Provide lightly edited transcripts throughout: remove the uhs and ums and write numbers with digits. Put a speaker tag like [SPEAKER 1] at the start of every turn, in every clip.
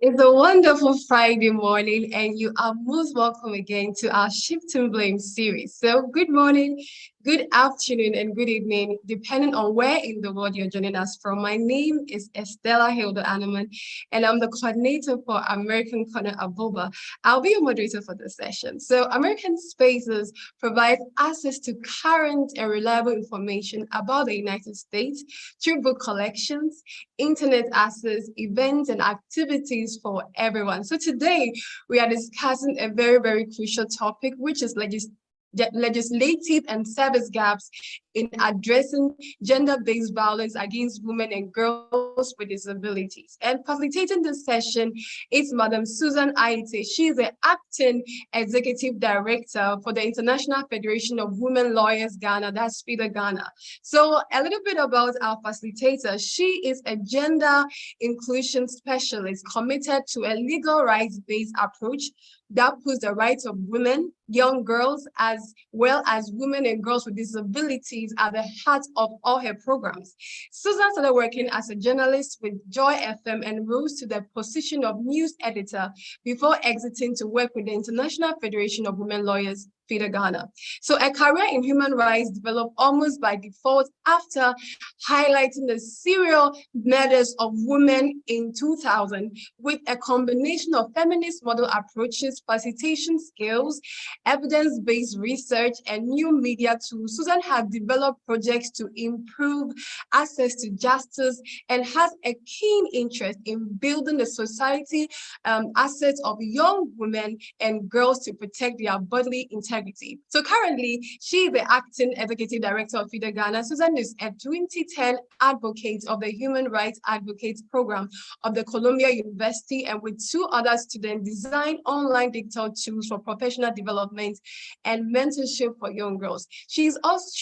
[SPEAKER 1] It's a wonderful Friday morning, and you are most welcome again to our Shifting Blame series. So, good morning, good afternoon, and good evening, depending on where in the world you're joining us from. My name is Estella Hilda Animan, and I'm the coordinator for American Corner Aboba. I'll be your moderator for this session. So, American Spaces provide access to current and reliable information about the United States through book collections, internet access, events, and activities for everyone. So today we are discussing a very, very crucial topic, which is legislative and service gaps in addressing gender-based violence against women and girls with disabilities. And facilitating this session is Madam Susan Aite. She is the acting executive director for the International Federation of Women Lawyers Ghana, that's FIDA Ghana. So a little bit about our facilitator. She is a gender inclusion specialist committed to a legal rights-based approach that puts the rights of women, young girls, as well as women and girls with disabilities at the heart of all her programs. Susan started working as a journalist with Joy FM and rose to the position of news editor before exiting to work with the International Federation of Women Lawyers, FIDA Ghana. So a career in human rights developed almost by default after highlighting the serial murders of women in 2000 with a combination of feminist model approaches, facilitation skills, evidence-based research, and new media tools. Susan has developed projects to improve access to justice and has a keen interest in building the society assets of young women and girls to protect their bodily integrity. So currently, she is the acting executive director of FIDA Ghana. Susan is a 2010 advocate of the Human Rights Advocates Program of the Columbia University, and with two other students, design online digital tools for professional development and mentorship for young girls. She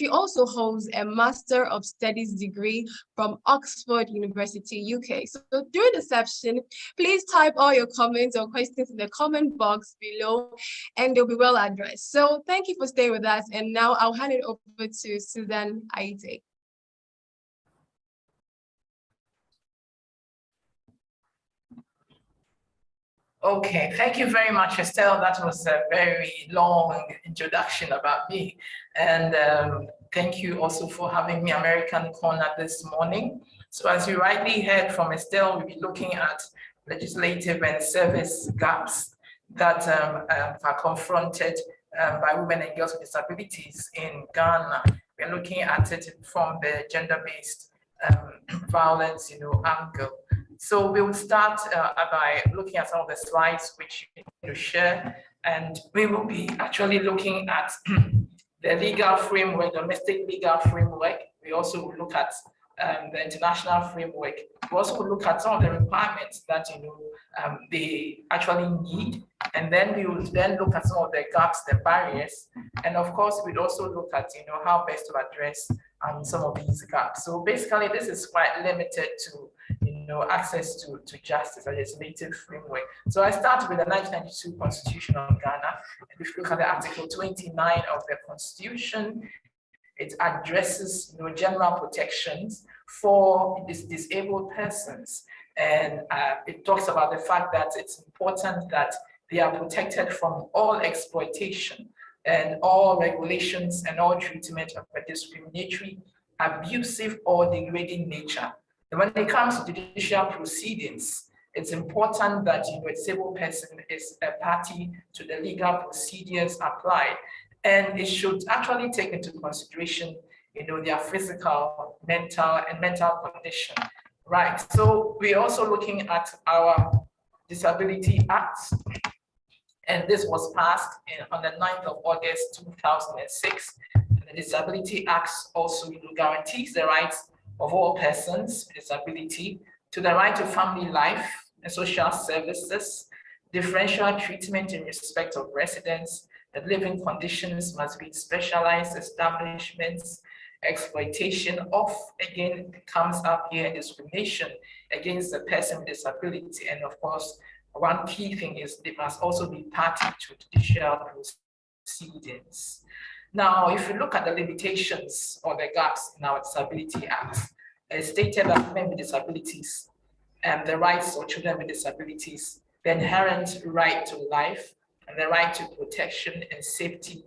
[SPEAKER 1] also holds a Master of Studies degree from Oxford University, UK. So during the session, please type all your comments or questions in the comment box below, and they'll be well addressed. So thank you for staying with us. And now I'll hand it over to Susan Aite.
[SPEAKER 2] Okay, thank you very much, Estelle. That was a very long introduction about me. And thank you also for having me American Corner this morning. So as you rightly heard from Estelle, we'll be looking at legislative and service gaps that are confronted by women and girls with disabilities in Ghana. We're looking at it from the gender-based violence, angle. So we will start by looking at some of the slides which you need to share, and we will be actually looking at the legal framework, domestic legal framework. We also will look at the international framework. We also will look at some of the requirements that they actually need, and then we will then look at some of the gaps, the barriers, and of course we'd also look at how best to address some of these gaps. So basically, this is quite limited to access to justice, a legislative framework. So I start with the 1992 Constitution of Ghana, and if you look at the Article 29 of the Constitution, it addresses general protections for disabled persons, and it talks about the fact that it's important that they are protected from all exploitation and all regulations and all treatment of a discriminatory, abusive, or degrading nature. And when it comes to judicial proceedings, it's important that a disabled person is a party to the legal procedures applied, and it should actually take into consideration, their physical, mental condition. Right. So we're also looking at our Disability Act, and this was passed on the 9th of August 2006. And the Disability Act also guarantees the rights of all persons with disability to the right to family life and social services, differential treatment in respect of residence, that living conditions must be specialized establishments, exploitation of, again, comes up here, discrimination against the person with disability. And of course, one key thing is they must also be party to judicial proceedings. Now, if you look at the limitations or the gaps in our Disability Act, it's stated that women with disabilities the rights of children with disabilities, the inherent right to life, and the right to protection and safety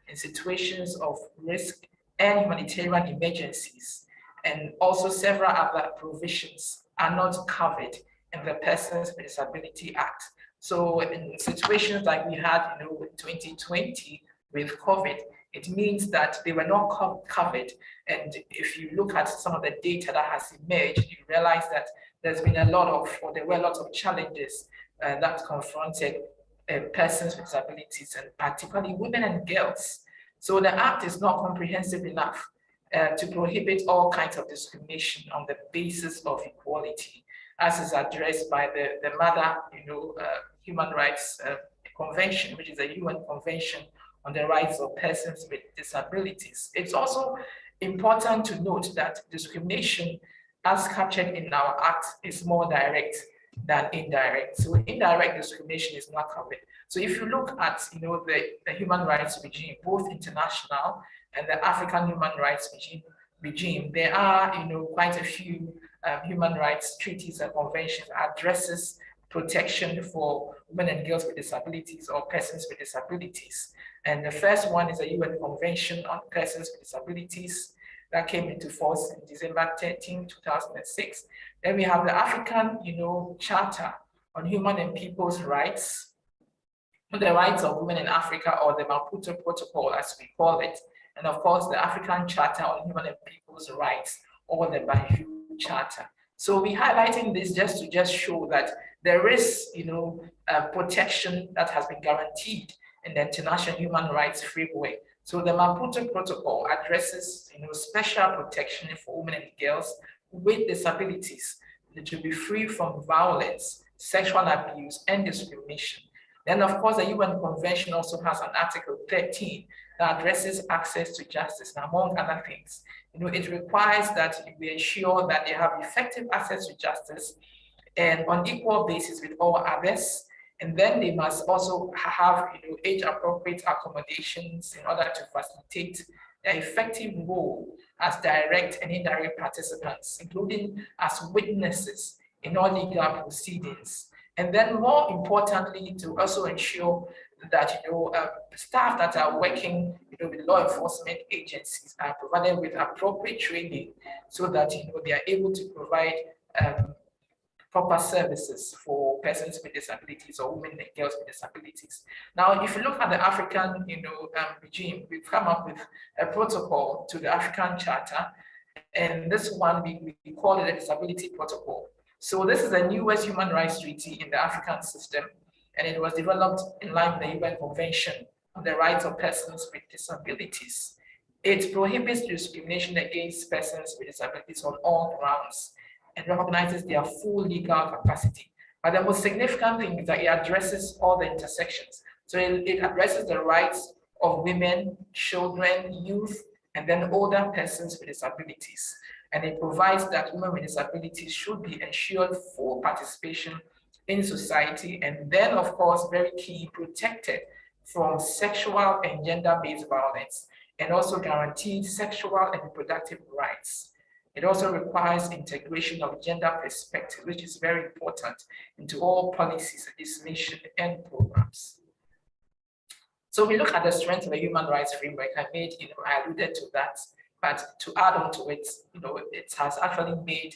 [SPEAKER 2] in situations of risk and humanitarian emergencies, and also several other provisions are not covered in the Persons with Disability Act. So in situations like we had in 2020 with COVID, it means that they were not covered. And if you look at some of the data that has emerged, you realize that there's been there were a lot of challenges that confronted persons with disabilities, and particularly women and girls. So the Act is not comprehensive enough to prohibit all kinds of discrimination on the basis of equality, as is addressed by the Mother, Human Rights Convention, which is a UN Convention on the Rights of Persons with Disabilities. It's also important to note that discrimination, as captured in our Act, is more direct than indirect. So indirect discrimination is not covered. So if you look at the human rights regime, both international and the African human rights regime, there are quite a few human rights treaties and conventions addresses protection for women and girls with disabilities or persons with disabilities. And the first one is the UN Convention on Persons with Disabilities that came into force in December 13, 2006. Then we have the African, Charter on Human and People's Rights, the Rights of Women in Africa, or the Maputo Protocol, as we call it. And of course, the African Charter on Human and People's Rights, or the Banjul Charter. So we're highlighting this just to show that there is, protection that has been guaranteed in the international human rights framework. So the Maputo Protocol addresses, special protection for women and girls with disabilities to be free from violence, sexual abuse, and discrimination. Then, of course, the UN Convention also has an Article 13 that addresses access to justice, and among other things. It requires that we ensure that they have effective access to justice and on equal basis with all others. And then they must also have age-appropriate accommodations in order to facilitate their effective role as direct and indirect participants, including as witnesses in all legal proceedings. And then more importantly, to also ensure that staff that are working with law enforcement agencies are provided with appropriate training so that they are able to provide proper services for persons with disabilities or women and girls with disabilities. Now, if you look at the African regime, we've come up with a protocol to the African Charter, and this one we call it a Disability Protocol. So this is the newest human rights treaty in the African system, and it was developed in line with the UN Convention on the Rights of Persons with Disabilities. It prohibits discrimination against persons with disabilities on all grounds and recognizes their full legal capacity. But the most significant thing is that it addresses all the intersections. So it addresses the rights of women, children, youth, and then older persons with disabilities. And it provides that women with disabilities should be ensured full participation in society, and then, of course, very key, protected from sexual and gender-based violence, and also guaranteed sexual and reproductive rights. It also requires integration of gender perspective, which is very important, into all policies, legislation, and programs. So we look at the strength of the human rights framework. I alluded to that, but to add on to it, it has actually made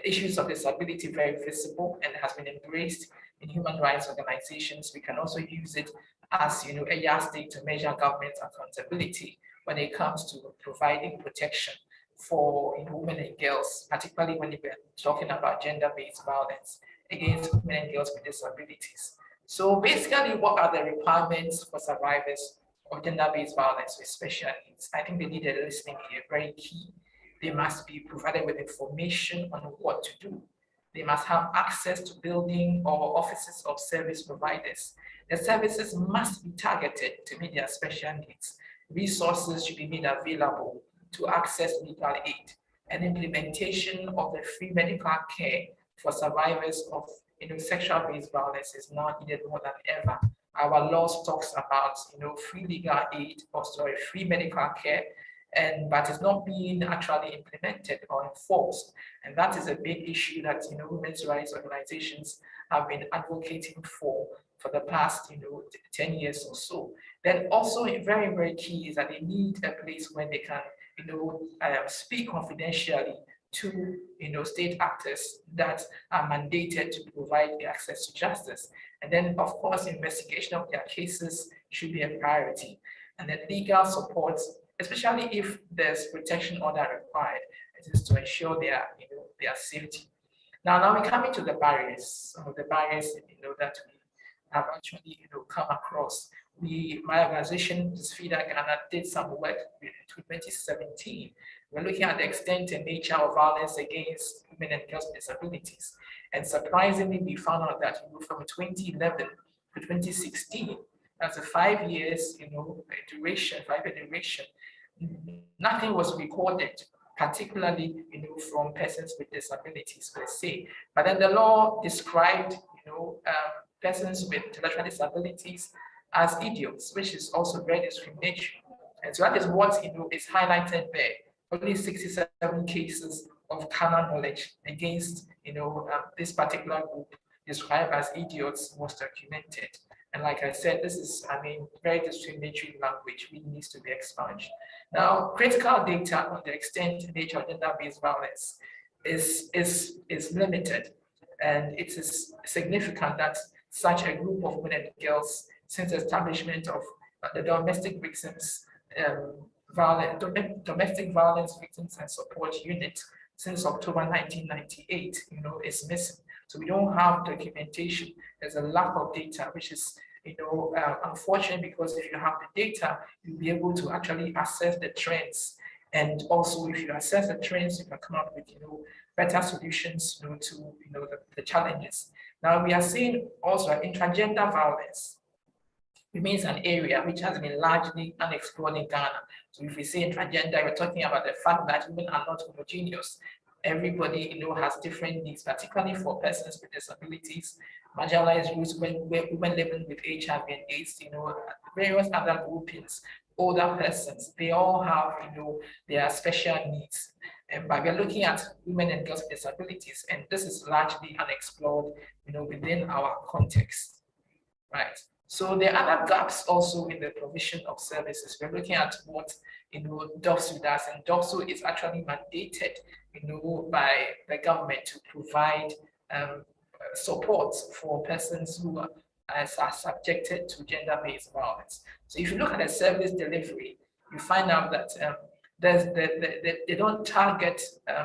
[SPEAKER 2] issues of disability very visible and has been embraced in human rights organizations. We can also use it as a yardstick to measure government accountability when it comes to providing protection for women and girls, particularly when we're talking about gender-based violence against women and girls with disabilities. So basically, what are the requirements for survivors of gender-based violence with special needs? I think they need a listening here, very key. They must be provided with information on what to do. They must have access to building or offices of service providers. The services must be targeted to meet their special needs. Resources should be made available to access legal aid, and implementation of the free medical care for survivors of sexual-based violence is now needed more than ever. Our laws talks about free legal aid, or free medical care, but it's not being actually implemented or enforced. And that is a big issue that women's rights organizations have been advocating for the past 10 years or so. Then also very, very key is that they need a place where they can speak confidentially to state actors that are mandated to provide the access to justice. And then of course investigation of their cases should be a priority. And then legal support, especially if there's protection order required, it is to ensure their safety. Now we're coming to the barriers, some of the barriers that we have actually come across. My organization, FIDA Ghana, did some work in 2017. We're looking at the extent and nature of violence against women and girls with disabilities. And surprisingly, we found out that from 2011 to 2016, that's a 5 years, duration, 5-year duration, nothing was recorded, particularly, from persons with disabilities per se. But then the law described, persons with intellectual disabilities as idiots, which is also very discriminatory. And so that is what, is highlighted there. Only 67 cases of carnal knowledge against, this particular group described as idiots was documented. And like I said, this is, very discriminatory language which needs to be expunged. Now, critical data on the extent and nature of gender-based violence is limited. And it is significant that such a group of women and girls, since the establishment of the domestic victims domestic violence victims and support unit since October 1998, is missing. So we don't have documentation. There's a lack of data, which is, unfortunate, because if you have the data, you'll be able to actually assess the trends. And also, if you assess the trends, you can come up with, better solutions, to, the challenges. Now, we are seeing also intragender violence remains an area which has been largely unexplored in Ghana. So if we say intragender, we're talking about the fact that women are not homogeneous. Everybody, has different needs, particularly for persons with disabilities, marginalized groups, women living with HIV and AIDS, various other groupings, older persons, they all have, their special needs. But we're looking at women and girls with disabilities, and this is largely unexplored, within our context, right? So there are other gaps also in the provision of services. We're looking at what DOPSU does, and DOPSU is actually mandated, by the government to provide support for persons who are subjected to gender-based violence. So if you look at the service delivery, you find out that they don't target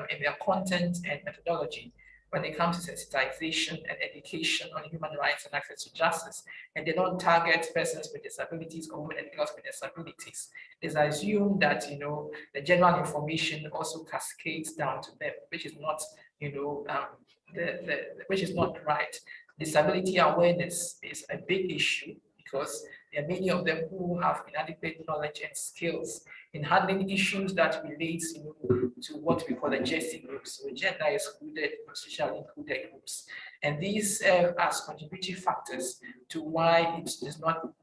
[SPEAKER 2] in their content and methodology when it comes to sensitization and education on human rights and access to justice. And they don't target persons with disabilities or women and girls with disabilities. It's assumed that, the general information also cascades down to them, which is not, which is not right. Disability awareness is a big issue because there are many of them who have inadequate knowledge and skills in handling issues that relates to what we call adjacent groups, so gender excluded, socially included groups. And these serve as contributing factors to why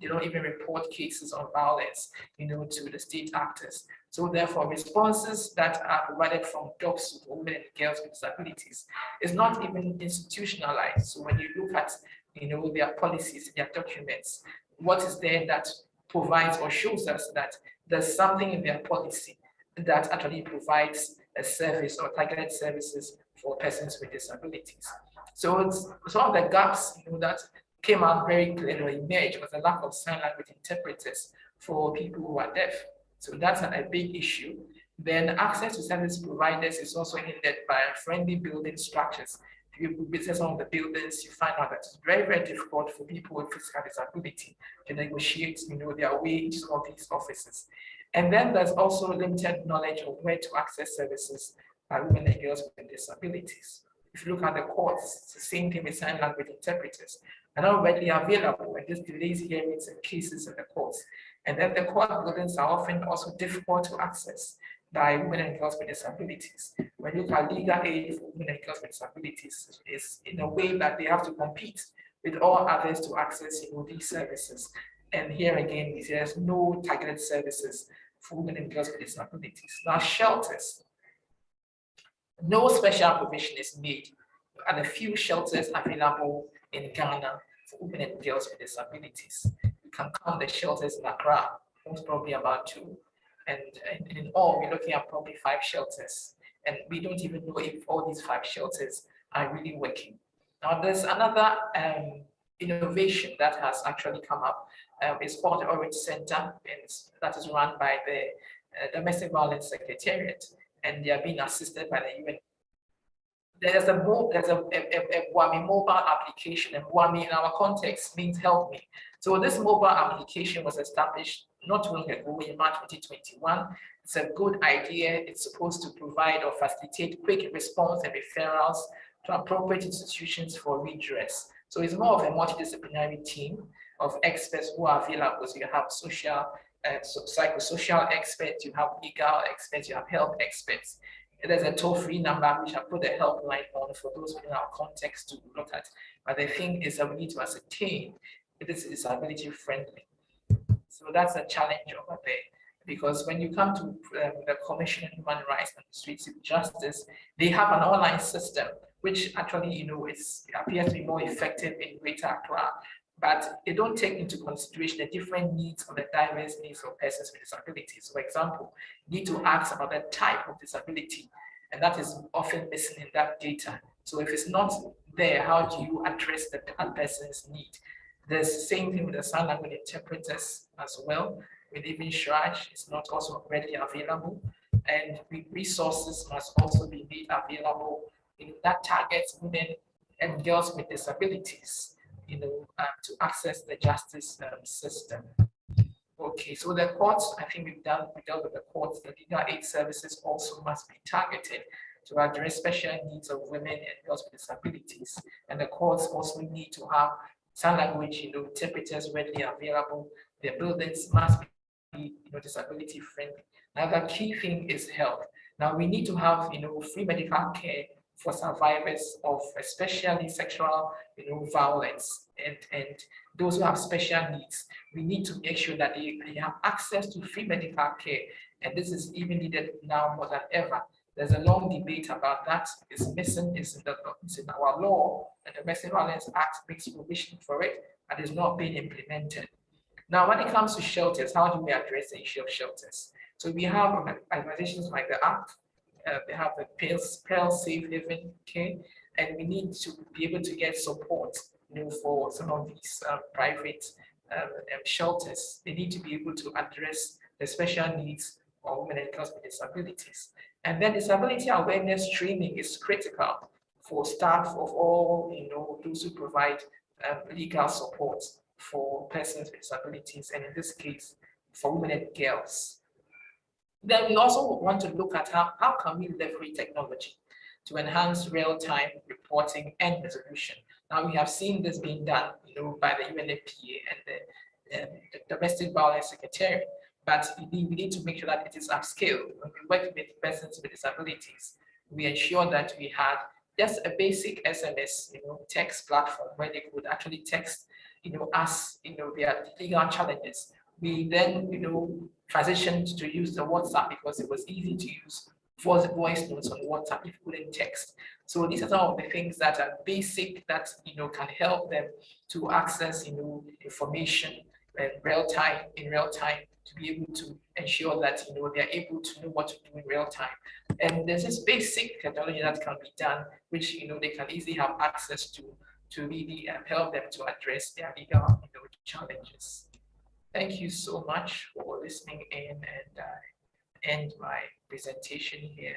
[SPEAKER 2] they don't even report cases of violence, to the state actors. So therefore, responses that are provided from DOPSU for women and girls with disabilities is not even institutionalized. So when you look at, their policies, their documents, what is there that provides or shows us that there's something in their policy that actually provides a service or targeted services for persons with disabilities. So it's some of the gaps that came out very clearly, emerged, was a lack of sign language interpreters for people who are deaf. So that's a big issue. Then access to service providers is also hindered by unfriendly building structures. If you visit some of the buildings, you find out that it's very, very difficult for people with physical disability to negotiate, their way into some of these offices. And then there's also limited knowledge of where to access services by women and girls with disabilities. If you look at the courts, it's the same thing with sign language interpreters. They're not readily available, and this delays hearings and cases in the courts. And then the court buildings are often also difficult to access by women and girls with disabilities. When you look at legal aid for women and girls with disabilities, is in a way that they have to compete with all others to access these services. And here again, there's no targeted services for women and girls with disabilities. Now, shelters. No special provision is made at the few shelters available in Ghana for women and girls with disabilities. You can count the shelters in Accra, most probably about 2. And in all, we're looking at probably 5 shelters. And we don't even know if all these 5 shelters are really working. Now, there's another innovation that has actually come up. It's called the Orange Center, and that is run by the Domestic Violence Secretariat, and they are being assisted by the UN. There's a WAMI mobile application, and WAMI in our context means help me. So this mobile application was established not too long ago in March 2021. It's a good idea. It's supposed to provide or facilitate quick response and referrals to appropriate institutions for redress. So it's more of a multidisciplinary team of experts who are available. So you have social, psychosocial experts, you have legal experts, you have health experts. And there's a toll-free number which I put the helpline on for those within our context to look at. But the thing is that we need to ascertain if this is disability friendly. So that's a challenge over there. Because when you come to the Commission on Human Rights and Administrative Justice, they have an online system which actually, appears to be more effective in Greater Accra, but they don't take into consideration the different needs of the diverse needs of persons with disabilities. For example, you need to ask about the type of disability, and that is often missing in that data. So if it's not there, how do you address that person's need? There's the same thing with the sign language interpreters as well. With even Shraj, it's not also readily available, and resources must also be made available that targets women and girls with disabilities, to access the justice system. Okay, so the courts, I think we dealt with the courts. The legal aid services also must be targeted to address special needs of women and girls with disabilities. And the courts also need to have sign language, interpreters readily available. Their buildings must be, disability friendly. Now, the key thing is health. Now, we need to have, free medical care for survivors of especially sexual, violence and those who have special needs. We need to make sure that they have access to free medical care. And this is even needed now more than ever. There's a long debate about that. It's missing, it's in our law, and the Domestic Violence Act makes provision for it, but it's not being implemented. Now, when it comes to shelters, how do we address the issue of shelters? So we have organizations like the ACT, they have the Pearl Safe Haven, okay, and we need to be able to get support, for some of these private shelters. They need to be able to address the special needs of women and girls with disabilities. And then disability awareness training is critical for staff of all, those who provide legal support for persons with disabilities, and in this case, for women and girls. Then we also want to look at how can we leverage technology to enhance real-time reporting and resolution. Now we have seen this being done, by the UNFPA and the Domestic Violence Secretariat, but we need to make sure that it is upscale. When we work with persons with disabilities, we ensure that we had just a basic SMS, text platform where they could actually text, us, their legal challenges. We then, transitioned to use the WhatsApp because it was easy to use voice notes on WhatsApp if you couldn't text. So these are some of the things that are basic that, can help them to access, information in real time to be able to ensure that, they're able to know what to do in real time. And there's this basic technology that can be done, which, they can easily have access to really help them to address their legal, challenges. Thank you so much for listening in, and end my presentation here.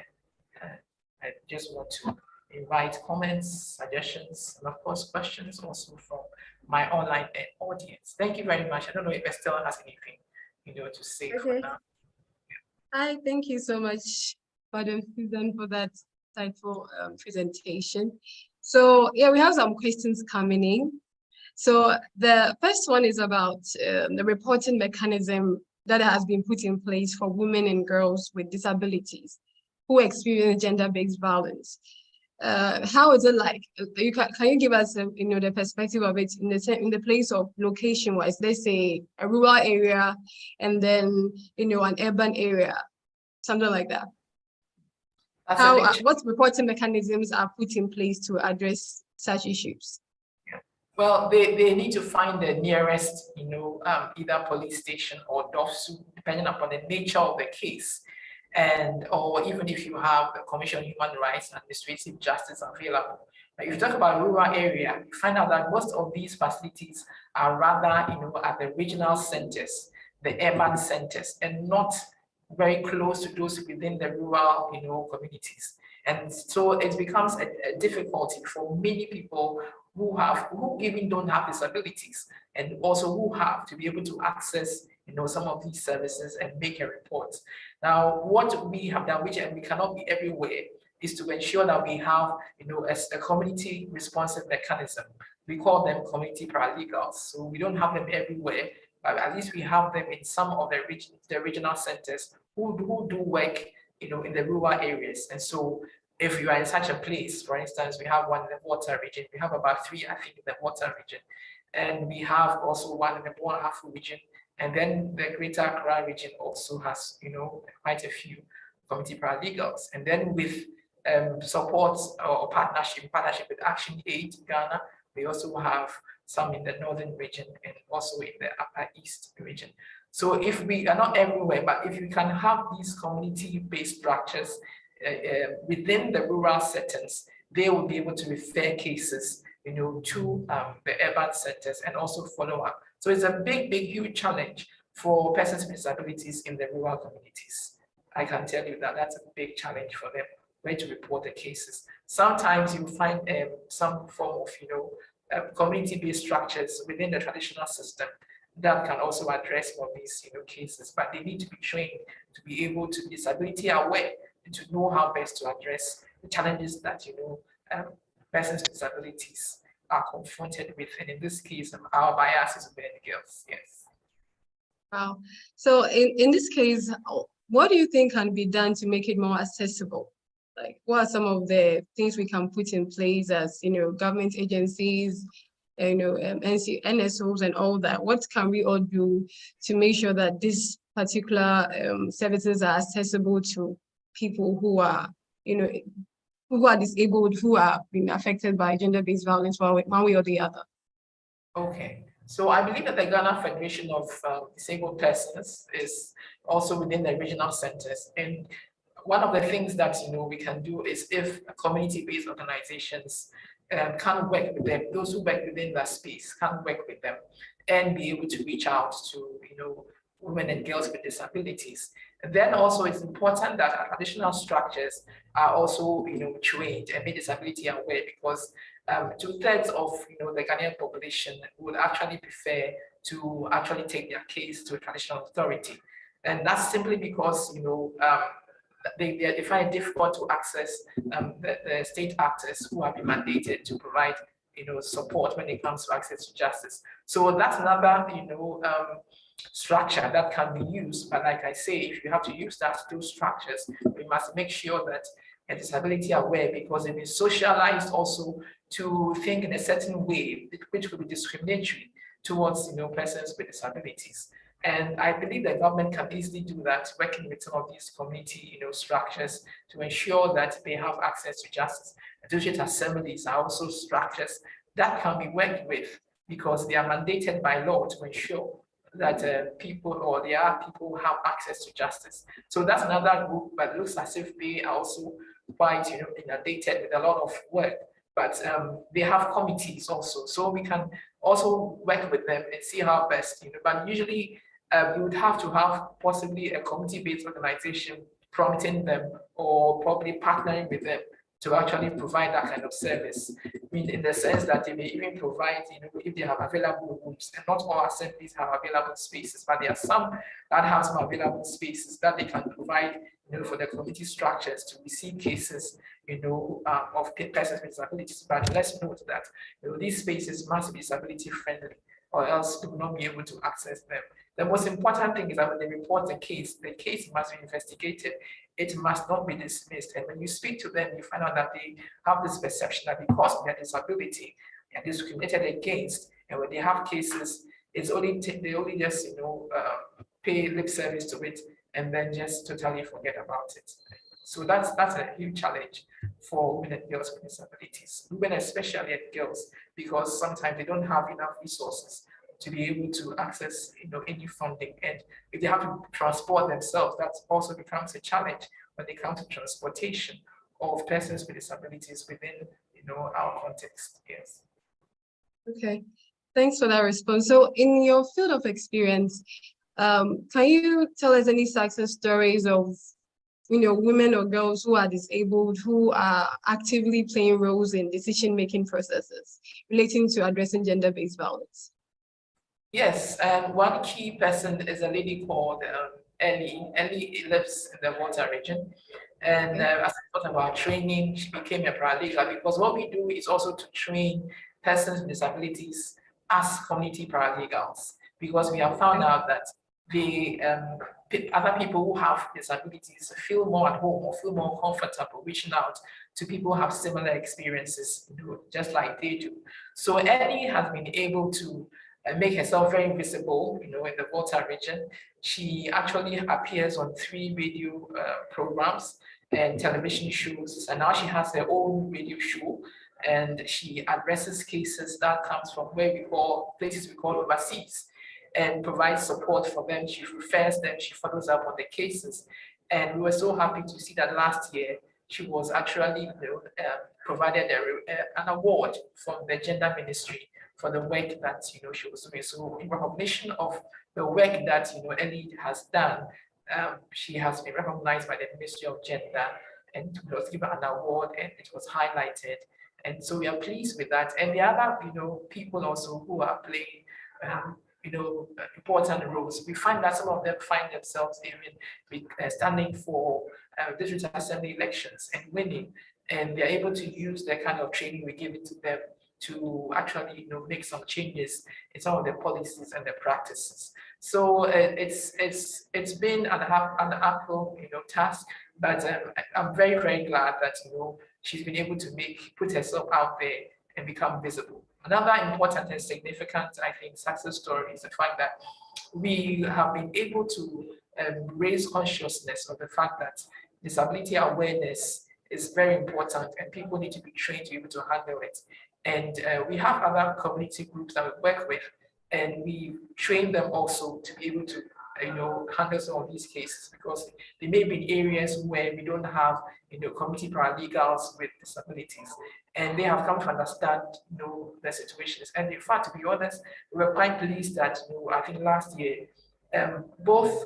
[SPEAKER 2] I just want to invite comments, suggestions, and of course questions also from my online audience. Thank you very much. I don't know if Estelle has anything, to say for now.
[SPEAKER 1] Hi, thank you so much, Madam Susan, for that insightful presentation. So yeah, we have some questions coming in. So the first one is about the reporting mechanism that has been put in place for women and girls with disabilities who experience gender-based violence. how is it like? Can you give us the perspective of it in the place of location wise? Let's say a rural area, and then an urban area, something like that. What reporting mechanisms are put in place to address such issues?
[SPEAKER 2] Well, they need to find the nearest, either police station or DOFSU, depending upon the nature of the case. Or even if you have the Commission on Human Rights and Administrative Justice available. But if you talk about rural area, you find out that most of these facilities are rather, at the regional centers, the urban centers, and not very close to those within the rural, communities. And so it becomes a difficulty for many people who even don't have disabilities, and also who have to be able to access some of these services and make a report. Now, what we have done, which we cannot be everywhere, is to ensure that we have a community responsive mechanism. We call them community paralegals. So we don't have them everywhere, but at least we have them in some of the regional centers who do work in the rural areas. And so if you are in such a place, for instance, we have one in the Water region, we have about 3, I think, in the Water region, and we have also one in the Born Afro region, and then the Greater Accra region also has, quite a few community paralegals. And then with support or partnership with Action Aid Ghana, we also have some in the Northern region and also in the Upper East region. So if we are not everywhere, but if you can have these community-based structures within the rural settings, they will be able to refer cases, to the urban centers and also follow up. So it's a big, huge challenge for persons with disabilities in the rural communities. I can tell you that that's a big challenge for them, where to report the cases. Sometimes you find some form of, community-based structures within the traditional system that can also address more of these, cases, but they need to be trained to be able to be disability aware and to know how best to address the challenges that, persons with disabilities are confronted with. And in this case, our bias is women and girls, yes.
[SPEAKER 1] Wow. So in this case, what do you think can be done to make it more accessible? Like, what are some of the things we can put in place as, government agencies, NSOs and all that? What can we all do to make sure that these particular services are accessible to people who are, who are disabled, who are being affected by gender-based violence one way or the other?
[SPEAKER 2] Okay. So I believe that the Ghana Federation of Disabled Persons is also within the regional centers. And one of the things that we can do is if community-based organizations can work with them, those who work within that space can work with them and be able to reach out to women and girls with disabilities. And then also it's important that our traditional structures are also trained and made disability aware, because 2/3 of the Ghanaian population would actually prefer to actually take their case to a traditional authority, and that's simply because they find it difficult to access the state actors who have been mandated to provide support when it comes to access to justice. So that's another structure that can be used. But like I say, if you have to use those structures, we must make sure that a disability aware, because they've been socialized also to think in a certain way, which could be discriminatory towards persons with disabilities. And I believe the government can easily do that, working with some of these community structures to ensure that they have access to justice. Associate assemblies are also structures that can be worked with, because they are mandated by law to ensure that there are people who have access to justice. So that's another group, but it looks as if they are also quite inundated with a lot of work. But they have committees also, so we can also work with them and see how best. But usually you would have to have possibly a community-based organization prompting them or probably partnering with them to actually provide that kind of service. I mean, in the sense that they may even provide, if they have available rooms, and not all assemblies have available spaces, but there are some that have some available spaces that they can provide, for the community structures to receive cases, of persons with disabilities. But let's note that, these spaces must be disability friendly, or else they will not be able to access them. The most important thing is that when they report the case must be investigated it must not be dismissed. And when you speak to them, you find out that they have this perception that because of their disability, they are discriminated against. And when they have cases, it's only they only just pay lip service to it and then just totally forget about it. So that's a huge challenge for women and girls with disabilities, women especially and girls, because sometimes they don't have enough resources to be able to access any funding. And if they have to transport themselves, that also becomes a challenge when they come to transportation of persons with disabilities within our context. Yes.
[SPEAKER 1] Okay, thanks for that response. So in your field of experience, can you tell us any success stories of women or girls who are disabled, who are actively playing roles in decision-making processes relating to addressing gender-based violence?
[SPEAKER 2] Yes, and one key person is a lady called Ellie. Ellie lives in the Volta region. And as I thought about training, she became a paralegal, because what we do is also to train persons with disabilities as community paralegals, because we have found out that the other people who have disabilities feel more at home or feel more comfortable reaching out to people who have similar experiences, just like they do. So Ellie has been able to make herself very visible, in the Volta region. She actually appears on 3 radio programs and television shows, and now she has her own radio show, and she addresses cases that comes from places we call overseas, and provides support for them. She refers them, she follows up on the cases. And we were so happy to see that last year she was actually provided an award from the gender ministry for the work that she was doing. So in recognition of the work that Ellie has done, she has been recognized by the Ministry of Gender and was given an award, and it was highlighted. And so we are pleased with that. And the other people also who are playing important roles. We find that some of them find themselves even standing for district assembly elections and winning, and they're able to use the kind of training we give it to them to actually make some changes in some of the policies and the practices. So it's been an uphill task, but I'm very, very glad that she's been able to put herself out there and become visible. Another important and significant, I think, success story is the fact that we have been able to raise consciousness of the fact that disability awareness is very important, and people need to be trained to be able to handle it. And we have other community groups that we work with, and we train them also to be able to handle some of these cases, because they may be in areas where we don't have community paralegals with disabilities, and they have come to understand the situations. And in fact, to be honest, we were quite pleased that I think last year both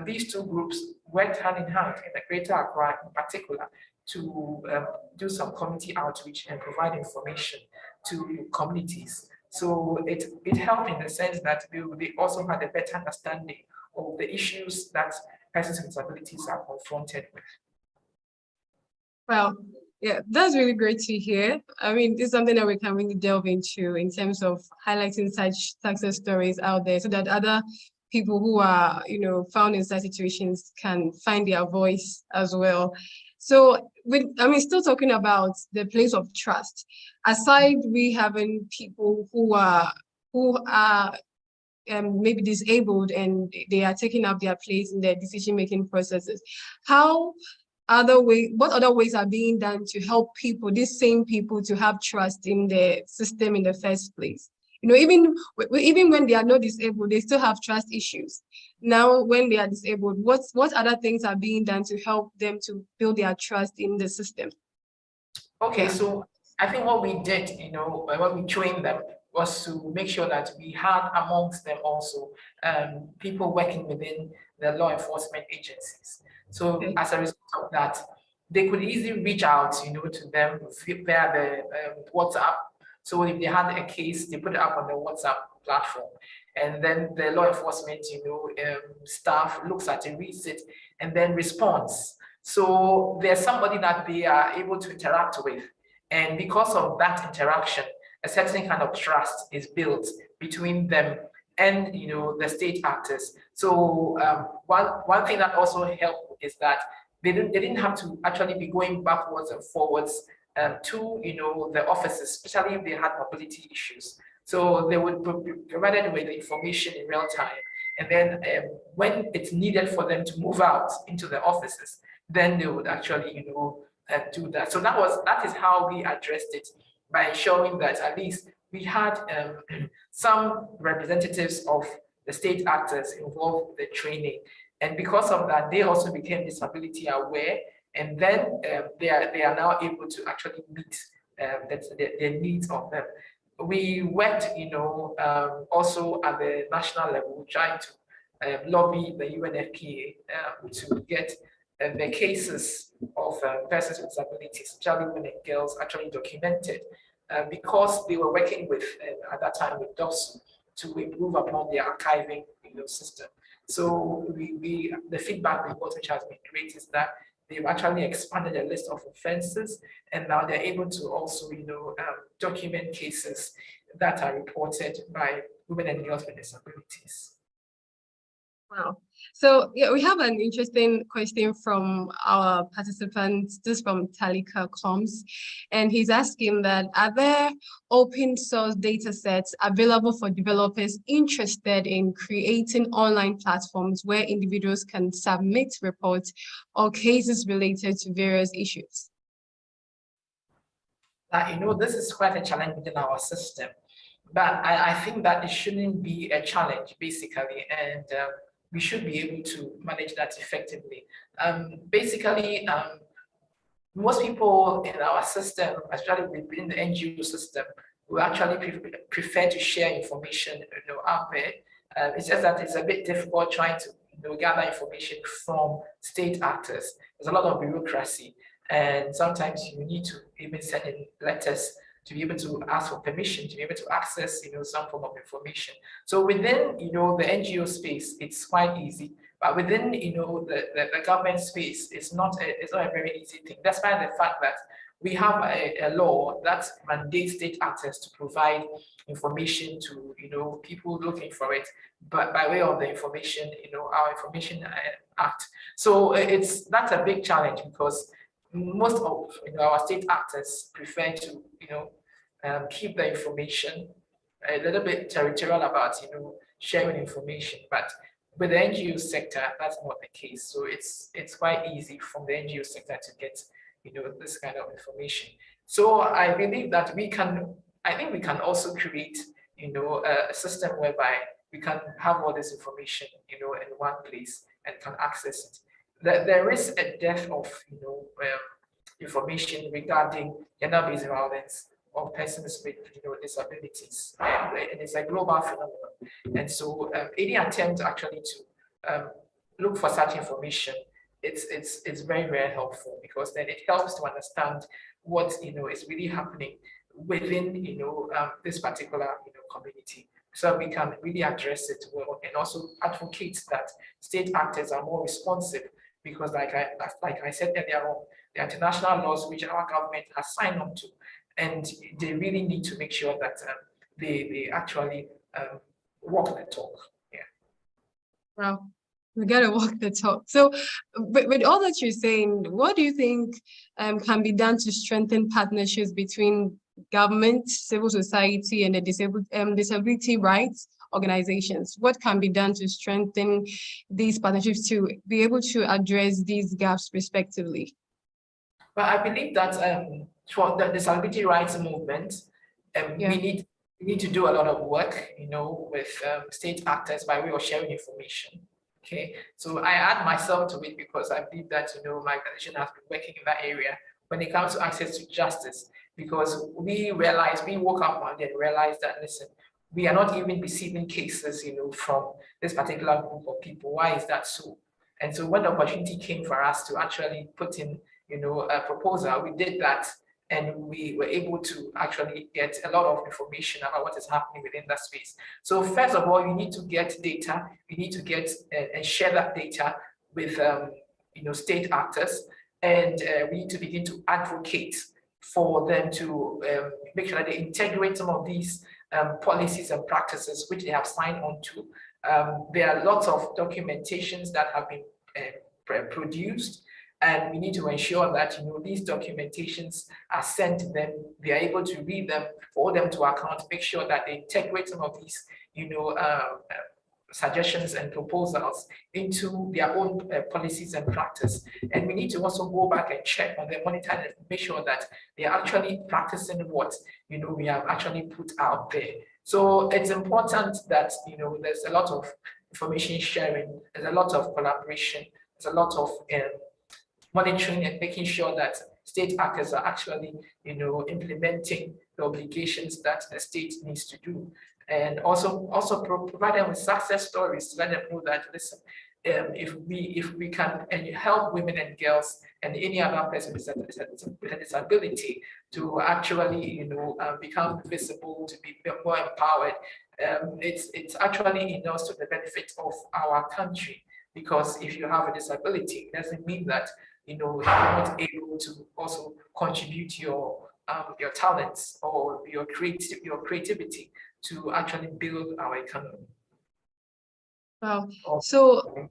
[SPEAKER 2] these two groups worked hand in hand in the Greater Accra in particular to do some community outreach and provide information to communities. So it helped in the sense that they also had a better understanding of the issues that persons with disabilities are confronted with.
[SPEAKER 1] Well, yeah, that's really great to hear. I mean, this is something that we can really delve into in terms of highlighting such success stories out there, so that other people who are, found in such situations can find their voice as well. So, still talking about the place of trust. Aside we having people who are maybe disabled and they are taking up their place in their decision-making processes, what other ways are being done to help these same people, to have trust in the system in the first place? Even when they are not disabled, they still have trust issues. Now, when they are disabled, what other things are being done to help them to build their trust in the system?
[SPEAKER 2] Okay, so I think what we did, when we trained them, was to make sure that we had amongst them also people working within the law enforcement agencies. So as a result of that, they could easily reach out, to them via the WhatsApp. So if they had a case, they put it up on the WhatsApp platform, and then the law enforcement, staff looks at it, reads it, and then responds. So there's somebody that they are able to interact with, and because of that interaction, a certain kind of trust is built between them and the state actors. So one thing that also helped is that they didn't have to actually be going backwards and forwards to, the offices, especially if they had mobility issues. So they would be provided with the information in real time. And then when it's needed for them to move out into the offices, then they would actually, do that. So that is how we addressed it, by showing that at least we had some representatives of the state actors involved with the training. And because of that, they also became disability aware. And then they are now able to actually meet the needs of them. We worked, also at the national level, trying to lobby the UNFPA to get the cases of persons with disabilities, especially women and girls, actually documented, because they were working with, at that time, with DOS to improve upon their archiving system. So the feedback report, which has been great, is that they've actually expanded the list of offenses, and now they're able to also, document cases that are reported by women and girls with disabilities.
[SPEAKER 1] Wow. So yeah, we have an interesting question from our participants. This is from Talika Combs, and he's asking that, are there open source data sets available for developers interested in creating online platforms where individuals can submit reports or cases related to various issues?
[SPEAKER 2] This is quite a challenge within our system, but I think that it shouldn't be a challenge, basically, and we should be able to manage that effectively. Most people in our system, especially within the NGO system, will actually prefer to share information, out there. It's just that it's a bit difficult trying to gather information from state actors. There's a lot of bureaucracy, and sometimes you need to even send in letters to be able to ask for permission, to be able to access, some form of information. So within, the NGO space, it's quite easy, but within, the government space, it's not a very easy thing. Despite the fact that we have a law that mandates state actors to provide information to, people looking for it, but by way of the information, our Information Act. So that's a big challenge, because most of our state actors prefer to keep the information a little bit territorial about sharing information, but with the NGO sector that's not the case. So it's quite easy from the NGO sector to get this kind of information. So I believe that we can also create a system whereby we can have all this information in one place and can access it. There is a depth of information regarding gender-based violence of persons with disabilities, and it's a global phenomenon. And so any attempt actually to look for such information, it's very, very helpful, because then it helps to understand what is really happening within this particular community, so we can really address it well, and also advocate that state actors are more responsive, because like I said earlier on, the international laws which our government has signed on to, and they really need to make sure that they actually walk the talk. Yeah.
[SPEAKER 1] Wow, we gotta walk the talk. So with all that you're saying, what do you think can be done to strengthen partnerships between government, civil society, and the disability rights organizations? What can be done to strengthen these partnerships to be able to address these gaps respectively?
[SPEAKER 2] Well, I believe that for the disability rights movement, we need to do a lot of work, with state actors by way of sharing information. Okay, so I add myself to it, because I believe that my organization has been working in that area when it comes to access to justice, because we woke up one day and realized that, listen, we are not even receiving cases, from this particular group of people. Why is that so? And so when the opportunity came for us to actually put in, a proposal, we did that, and we were able to actually get a lot of information about what is happening within that space. So first of all, you need to get data. You need to get and share that data with state actors, and we need to begin to advocate for them to make sure that they integrate some of these policies and practices which they have signed on to. There are lots of documentations that have been produced And we need to ensure that, these documentations are sent to them, they are able to read them, hold them to account, make sure that they integrate some of these, suggestions and proposals into their own policies and practice. And we need to also go back and check on their monitor and make sure that they are actually practicing what, we have actually put out there. So it's important that, there's a lot of information sharing, there's a lot of collaboration, there's a lot of monitoring and making sure that state actors are actually, implementing the obligations that the state needs to do. And also provide them with success stories to let them know that, listen, if we can help women and girls and any other person with a disability to actually, become visible, to be more empowered, it's actually enough to the benefit of our country. Because if you have a disability, it doesn't mean that you're not able to also contribute your talents or your creativity to actually build our economy.
[SPEAKER 1] Wow. So,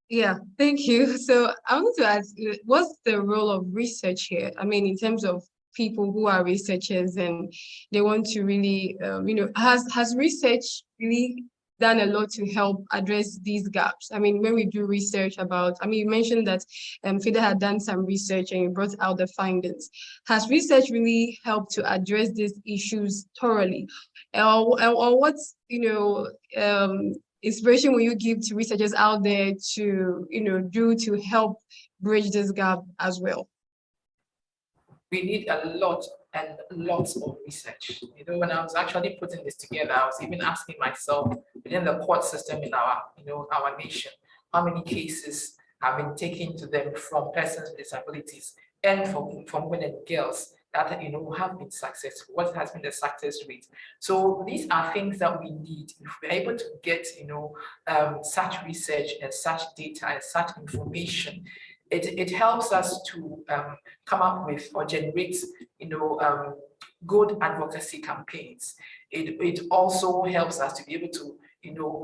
[SPEAKER 1] yeah, thank you. So I want to ask, what's the role of research here? I mean, in terms of people who are researchers and they want to really, has research really done a lot to help address these gaps? I mean, when we do research about, you mentioned that FIDA had done some research and you brought out the findings. Has research really helped to address these issues thoroughly? Or what's, inspiration will you give to researchers out there to, do to help bridge this gap as well?
[SPEAKER 2] We need a lot and lots of research. When I was actually putting this together, I was even asking myself within the court system in our, our nation, how many cases have been taken to them from persons with disabilities and from women and girls that have been successful. What has been the success rate? So these are things that we need. If we're able to get such research and such data and such information, it helps us to come up with or generate good advocacy campaigns. It also helps us to be able to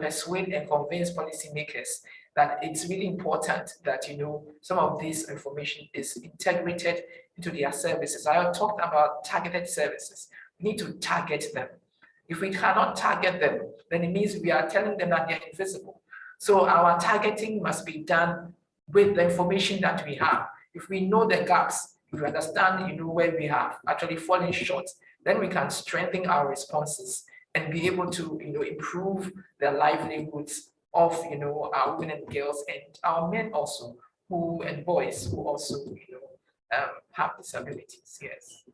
[SPEAKER 2] persuade and convince policymakers that it's really important that some of this information is integrated into their services. I talked about targeted services. We need to target them. If we cannot target them, then it means we are telling them that they're invisible. So our targeting must be done with the information that we have. If we know the gaps, if we understand where we have actually fallen short, then we can strengthen our responses and be able to improve the livelihoods of our women and girls and our men also and boys who also have disabilities. Yes.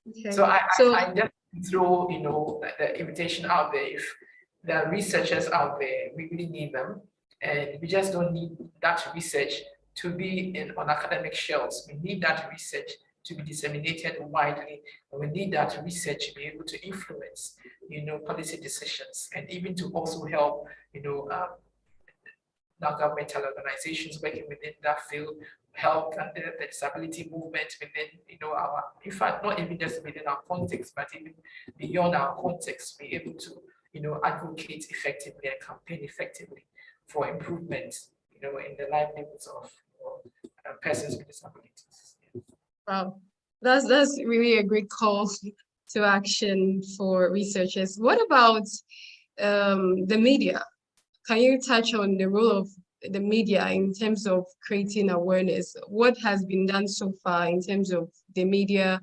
[SPEAKER 2] Okay. So I just throw the invitation out there. If there are researchers out there, we really need them, and we just don't need that research to be on academic shelves. We need that research to be disseminated widely, and we need that research to be able to influence policy decisions, and even to also help non-governmental organizations working within that field, help the disability movement within our, in fact, not even just within our context, but even beyond our context, be able to advocate effectively and campaign effectively for improvements in the livelihoods of persons with disabilities.
[SPEAKER 1] Wow, that's really a great call to action for researchers. What about the media? Can you touch on the role of the media in terms of creating awareness? What has been done so far in terms of the media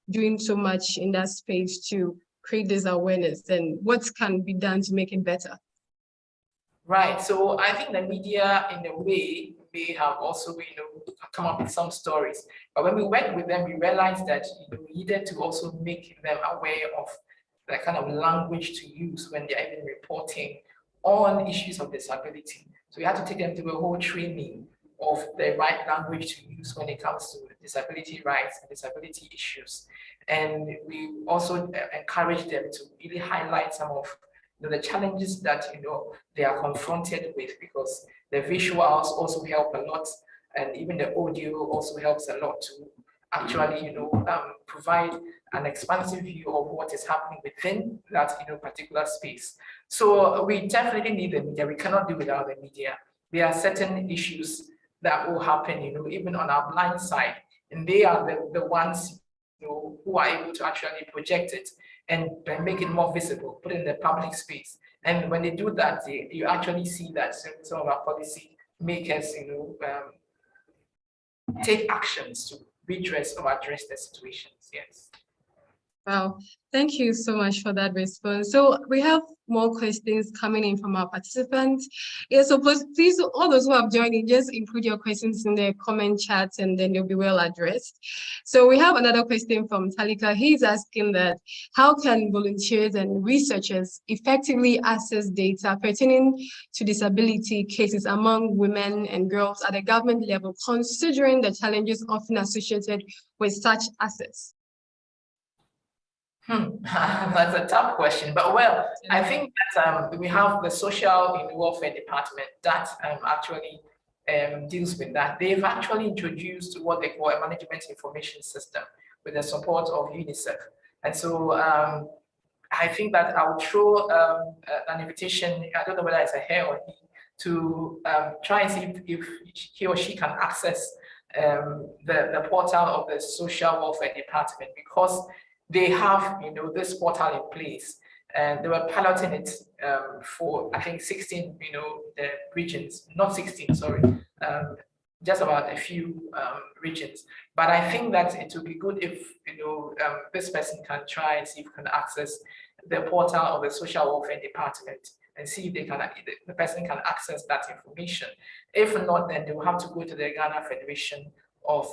[SPEAKER 1] doing so much in that space to create this awareness, and what can be done to make it better?
[SPEAKER 2] Right. So I think the media, in a way, may have also, come up with some stories. But when we went with them, we realized that we needed to also make them aware of the kind of language to use when they're even reporting on issues of disability. So we had to take them through a whole training of the right language to use when it comes to disability rights and disability issues. And we also encourage them to really highlight some of the challenges that they are confronted with, because the visuals also help a lot, and even the audio also helps a lot to actually provide an expansive view of what is happening within that particular space. So we definitely need the media. We cannot do without the media. There are certain issues that will happen, even on our blind side. And they are the ones, who are able to actually project it and make it more visible, put it in the public space. And when they do that, you actually see that some of our policy makers, take actions to redress or address the situations. Yes.
[SPEAKER 1] Wow, thank you so much for that response. So we have more questions coming in from our participants. Yeah, so please, all those who have joined in, just include your questions in the comment chat and then they'll be well addressed. So we have another question from Talika. He's asking that, how can volunteers and researchers effectively access data pertaining to disability cases among women and girls at the government level, considering the challenges often associated with such access?
[SPEAKER 2] That's a tough question, but well, I think that we have the social welfare department that actually deals with that. They've actually introduced what they call a management information system with the support of UNICEF. And so I think that I would throw an invitation, I don't know whether it's a her or he, to try and see if he or she can access the portal of the social welfare department, because they have, this portal in place, and they were piloting it for, I think, 16, the regions, not 16, sorry, just about a few regions. But I think that it would be good if, this person can try and see if he can access the portal of the social welfare department and see if the person can access that information. If not, then they will have to go to the Ghana Federation of,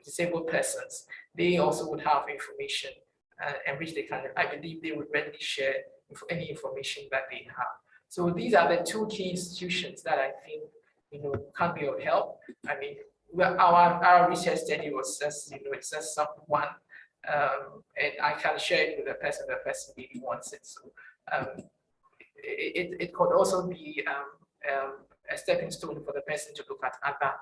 [SPEAKER 2] disabled persons. They also would have information and which they can, I believe they would readily share any information that they have. So these are the two key institutions that I think, can be of help. I mean, our research study was just, it's just someone, and I can share it with the person really wants it. So it could also be a stepping stone for the person to look at other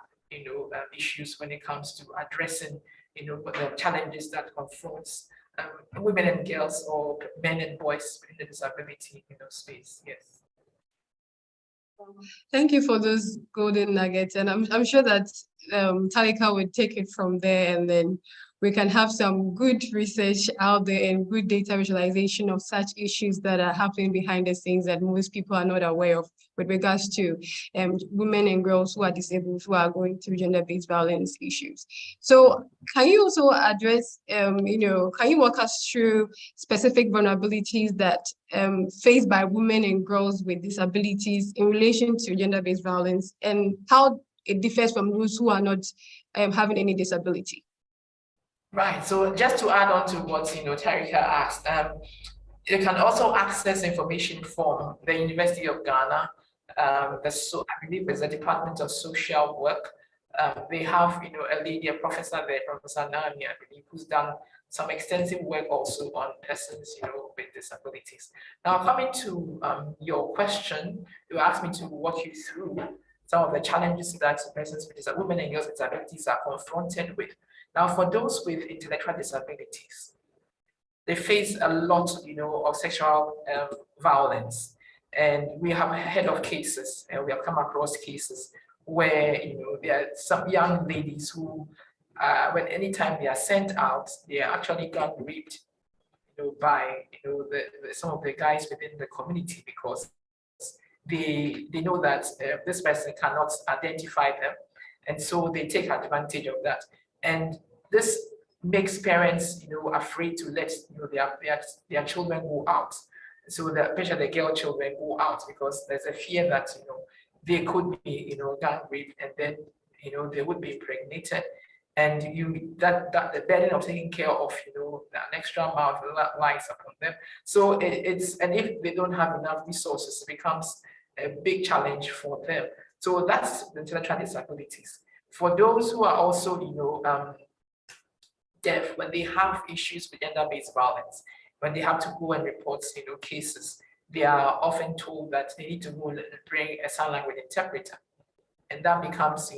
[SPEAKER 2] issues when it comes to addressing, the challenges that confronts women and girls or men and boys in the disability, space. Yes.
[SPEAKER 1] Thank you for those golden nuggets, and I'm sure that Talika would take it from there, and then we can have some good research out there and good data visualization of such issues that are happening behind the scenes that most people are not aware of with regards to women and girls who are disabled, who are going through gender-based violence issues. So can you also address, can you walk us through specific vulnerabilities that faced by women and girls with disabilities in relation to gender-based violence, and how it differs from those who are not having any disability?
[SPEAKER 2] Right. So just to add on to what Tarika asked, you can also access information from the University of Ghana. I believe it's the Department of Social Work. They have a lady, a professor there, Professor Nami, I believe, who's done some extensive work also on persons with disabilities. Now, coming to your question, you asked me to walk you through some of the challenges that persons with women and girls with disabilities are confronted with. Now, for those with intellectual disabilities, they face a lot, of sexual violence. And we have heard of cases, and we have come across cases where, there are some young ladies who, anytime they are sent out, they are actually got raped, by, some of the guys within the community, because they know that this person cannot identify them. And so they take advantage of that. And this makes parents, afraid to let their children go out. So especially the girl children go out, because there's a fear that they could be gang raped, and then they would be impregnated, and the burden of taking care of an extra amount lies upon them. So and if they don't have enough resources, it becomes a big challenge for them. So that's the intellectual disabilities. For those who are also deaf, when they have issues with gender-based violence, when they have to go and report cases, they are often told that they need to go and bring a sign language interpreter, and that becomes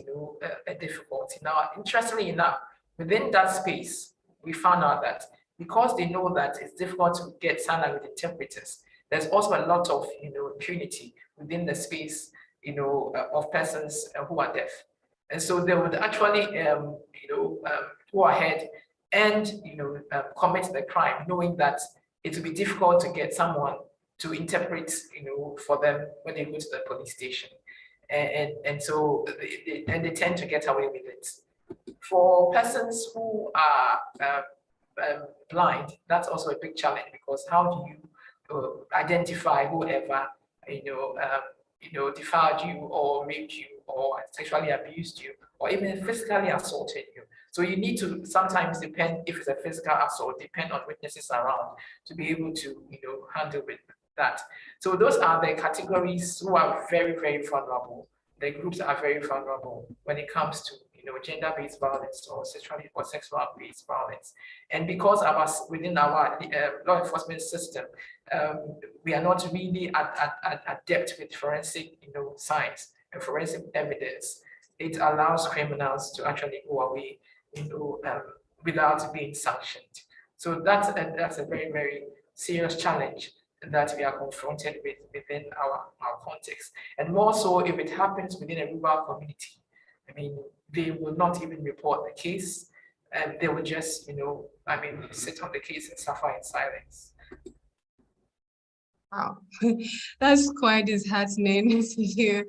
[SPEAKER 2] a difficulty. Now, interestingly enough, within that space, we found out that because they know that it's difficult to get sign language interpreters, there's also a lot of impunity within the space, of persons who are deaf. And so they would actually, go ahead and, commit the crime, knowing that it will be difficult to get someone to interpret, for them when they go to the police station. And so they tend to get away with it. For persons who are blind, that's also a big challenge, because how do you identify whoever defiled you or raped you or sexually abused you or even physically assaulted you? So you need to sometimes depend, if it's a physical assault, depend on witnesses around to be able to handle with that. So those are the categories who are very, very vulnerable. The groups are very vulnerable when it comes to gender-based violence or sexual-based violence. And because within our law enforcement system, we are not really adept with forensic science and forensic evidence, it allows criminals to actually go away without being sanctioned. So that's a very, very serious challenge that we are confronted with within our context. And more so if it happens within a rural community. I mean, they will not even report the case, and they will just, sit on the case and suffer in silence.
[SPEAKER 1] Wow, that's quite disheartening to hear.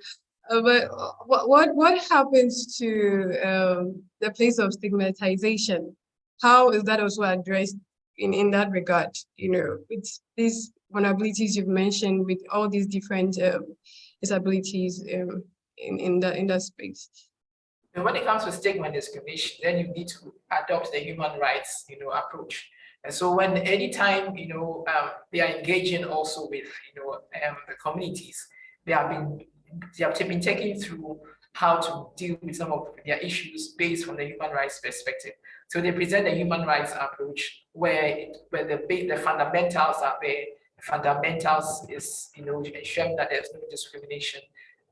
[SPEAKER 1] But what happens to the place of stigmatization? How is that also addressed in that regard? With these vulnerabilities you've mentioned, with all these different disabilities in that space.
[SPEAKER 2] And when it comes to stigma and discrimination, then you need to adopt the human rights, approach. And so anytime, they are engaging also with, the communities, they have been taken through how to deal with some of their issues based from the human rights perspective. So they present a human rights approach where the fundamentals are there. The fundamentals is, ensuring that there's no discrimination,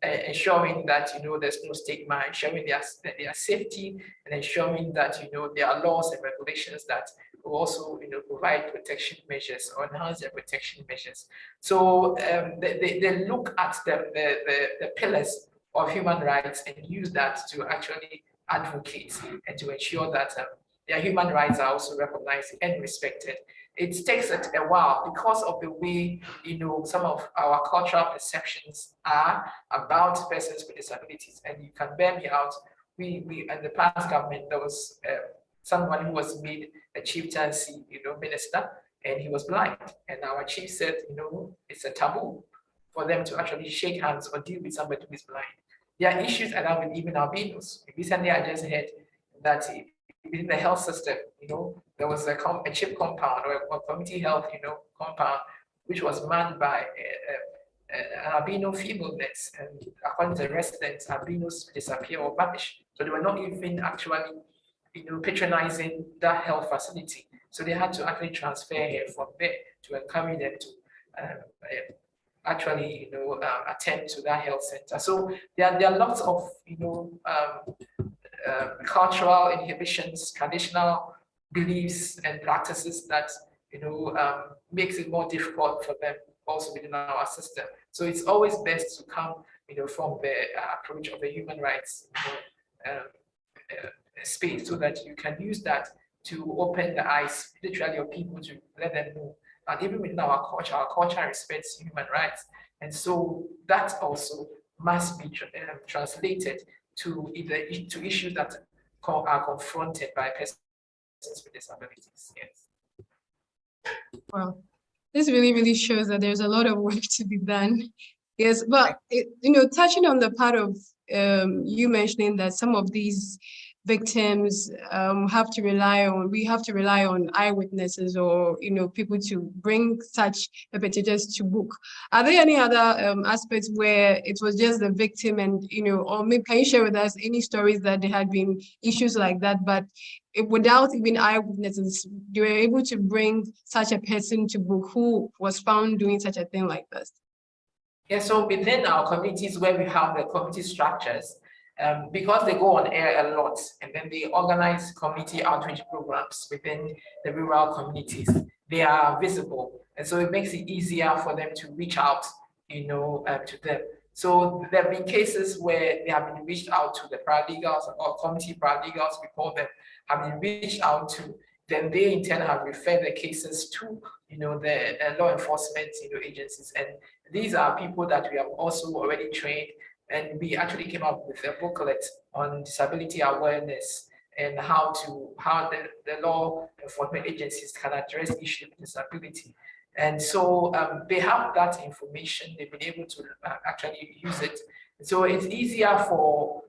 [SPEAKER 2] ensuring that there's no stigma, ensuring their safety, and ensuring that there are laws and regulations that will also provide protection measures or enhance their protection measures. So they look at the pillars of human rights and use that to actually advocate and to ensure that their human rights are also recognized and respected. It takes a while because of the way some of our cultural perceptions are about persons with disabilities. And you can bear me out. We in the past government, there was someone who was made a chieftaincy, minister, and he was blind. And our chief said, it's a taboo for them to actually shake hands or deal with somebody who is blind. There are issues like that with even albinos. Recently, I just heard that within the health system, there was a CHIP compound or a community health, compound, which was manned by an albino female nurse. And according to the residents, albinos disappear or vanish. So they were not even actually, patronizing that health facility. So they had to actually transfer her from there to encourage them to actually, attend to that health center. So there are lots of, cultural inhibitions, traditional beliefs and practices that makes it more difficult for them also within our system. So it's always best to come from the approach of the human rights space, so that you can use that to open the eyes literally of people, to let them know that even within our culture respects human rights. And so that also must be translated to issues that are confronted by persons with disabilities. Yes.
[SPEAKER 1] Well, this really, really shows that there's a lot of work to be done. Yes, but touching on the part of you mentioning that some of these victims we have to rely on eyewitnesses or people to bring such perpetrators to book. Are there any other aspects where it was just the victim and or maybe can you share with us any stories that there had been issues like that, but without even eyewitnesses they were able to bring such a person to book who was found doing such a thing like this?
[SPEAKER 2] Yeah, so within our communities where we have the community structures, because they go on air a lot, and then they organize community outreach programs within the rural communities, they are visible. And so it makes it easier for them to reach out, to them. So there have been cases where they have been reached out to the paralegals or community paralegals, we call them, have been reached out to, then they in turn have referred the cases to, the law enforcement, agencies. And these are people that we have also already trained, and we actually came up with a booklet on disability awareness and how the law enforcement agencies can address issues of disability. And so they have that information, they've been able to actually use it. So it's easier for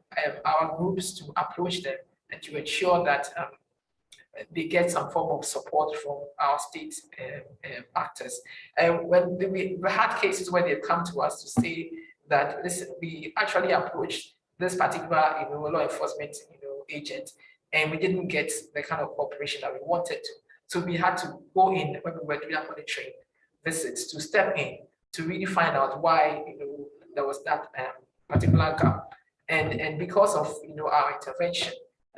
[SPEAKER 2] our groups to approach them and to ensure that they get some form of support from our state actors. And when we had cases where they've come to us to say that, listen, we actually approached this particular law enforcement agent, and we didn't get the kind of cooperation that we wanted to. So we had to go in when we were doing our monitoring visits to step in to really find out why there was that particular gap, and because of our intervention,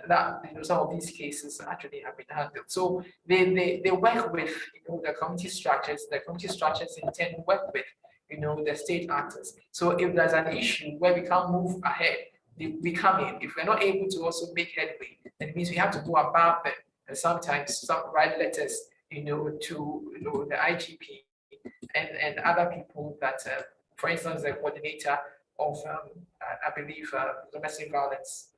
[SPEAKER 2] that some of these cases actually have been handled. So they work with the community structures. The community structures in turn work with the state actors. So if there's an issue where we can't move ahead, we come in. If we're not able to also make headway, then it means we have to go above them. And sometimes write letters, to the IGP and other people that, for instance, the coordinator of, I believe, domestic violence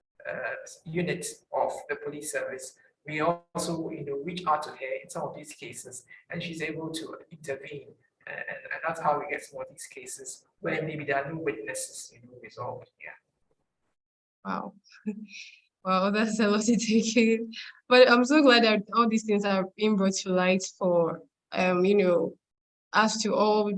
[SPEAKER 2] unit of the police service. We also, reach out to her in some of these cases, and she's able to intervene. And that's how we get some of these cases where maybe there are no witnesses, resolved. Yeah.
[SPEAKER 1] Wow. Wow, that's a lot to take in. But I'm so glad that all these things are being brought to light for, us to all,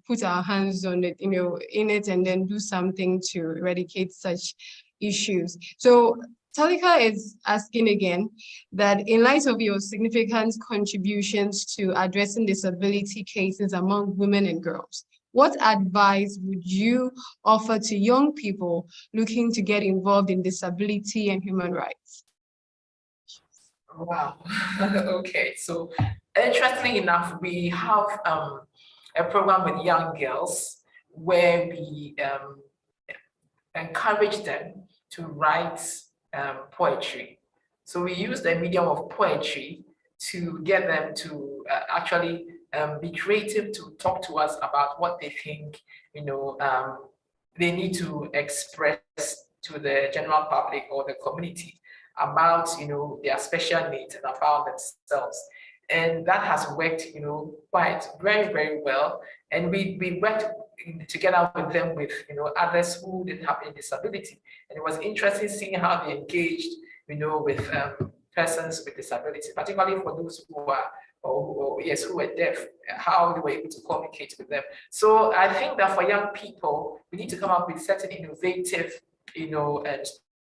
[SPEAKER 1] put our hands on it, in it, and then do something to eradicate such issues. So Talika is asking again that in light of your significant contributions to addressing disability cases among women and girls, what advice would you offer to young people looking to get involved in disability and human rights?
[SPEAKER 2] Wow. Okay. So interestingly enough, we have a program with young girls where we encourage them to write poetry. So we use the medium of poetry to get them to actually be creative, to talk to us about what they think, they need to express to the general public or the community about, their special needs and about themselves. And that has worked, quite very, very well. And we worked together with them with, others who didn't have any disability. And it was interesting seeing how they engaged, with persons with disabilities, particularly for those who are, who were deaf, how they were able to communicate with them. So I think that for young people, we need to come up with certain innovative,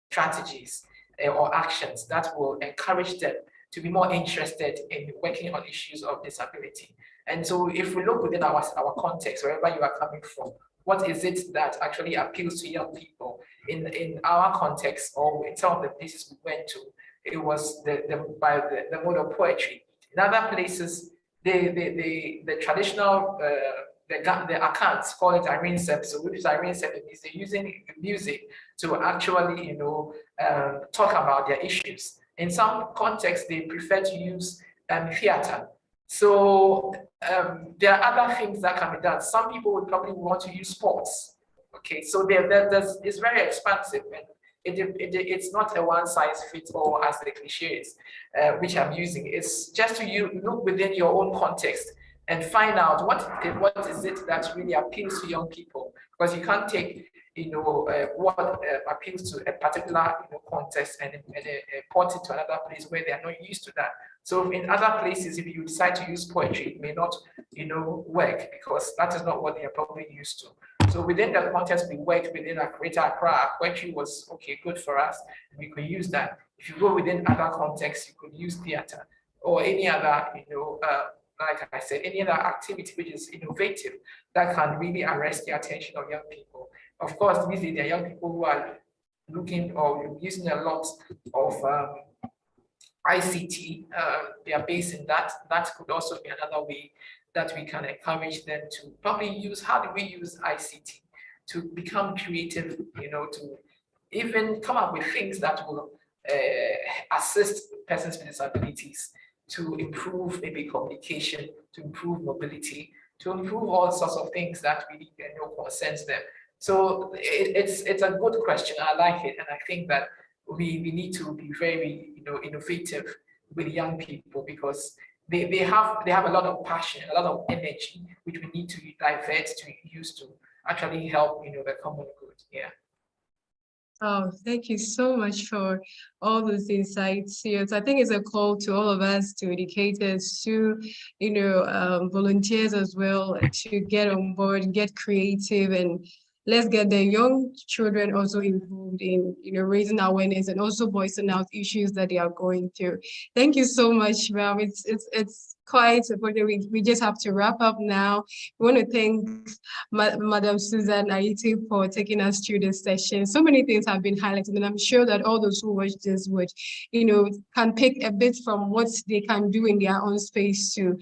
[SPEAKER 2] strategies or actions that will encourage them to be more interested in working on issues of disability. And so if we look within our context, wherever you are coming from, what is it that actually appeals to young people? In our context, or in some of the places we went to, it was by the mode of poetry. In other places, the traditional the accounts call it Irene Sep. So which is Irene Sep, is they're using music to actually talk about their issues. In some contexts, they prefer to use theater. So there are other things that can be done. Some people would probably want to use sports. Okay, so it's very expansive, and it's not a one-size-fits-all, as the cliche is, which I'm using. It's just to look within your own context and find out what is it that really appeals to young people, because you can't take what appeals to a particular context and port it to another place where they are not used to that. So in other places, if you decide to use poetry, it may not work, because that is not what they are probably used to. So within that context, we worked within a Greater Accra. Poetry was good for us. We could use that. If you go within other contexts, you could use theater or any other like I said, any other activity which is innovative that can really arrest the attention of young people. Of course, these days there are young people who are looking or using a lot of ICT. They are based in that. That could also be another way that we can encourage them to probably use. How do we use ICT to become creative, to even come up with things that will assist persons with disabilities to improve maybe communication, to improve mobility, to improve all sorts of things that really concerns them. So it's a good question. I like it, and I think that we need to be very innovative with young people, because they have a lot of passion, a lot of energy, which we need to divert to use to actually help the common good. Yeah.
[SPEAKER 1] Oh, thank you so much for all those insights. Yes, I think it's a call to all of us, to educators, to volunteers as well, to get on board, get creative, and let's get the young children also involved in raising awareness and also voicing out issues that they are going through. Thank you so much, ma'am. It's quite important. We just have to wrap up now. We want to thank Madam Susan Aiti for taking us through this session. So many things have been highlighted, and I'm sure that all those who watch this would, can pick a bit from what they can do in their own space to,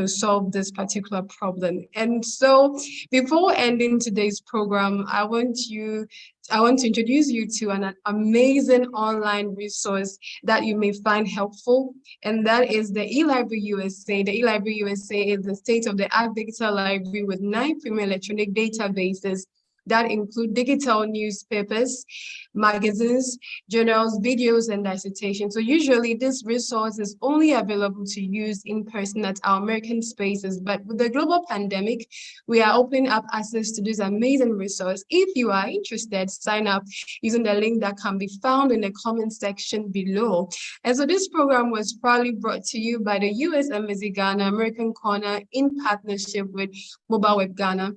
[SPEAKER 1] solve this particular problem. And so before ending today's program, I want to introduce you to an amazing online resource that you may find helpful, and that is the eLibrary USA. The eLibrary USA is the state-of-the-art digital library with 9 premium electronic databases that include digital newspapers, magazines, journals, videos, and dissertations. So usually this resource is only available to use in person at our American spaces, but with the global pandemic, we are opening up access to this amazing resource. If you are interested, sign up using the link that can be found in the comment section below. And so this program was proudly brought to you by the U.S. Embassy Ghana, American Corner, in partnership with Mobile Web Ghana.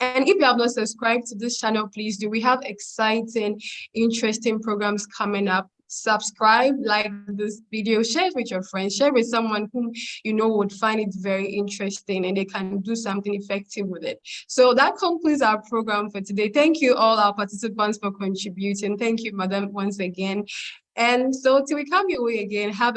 [SPEAKER 1] And if you have not subscribed to this channel, please do. We have exciting, interesting programs coming up. Subscribe, like this video, share it with your friends, share it with someone whom would find it very interesting and they can do something effective with it. So that concludes our program for today. Thank you all our participants for contributing. Thank you, Madam, once again. And so till we come your way again, have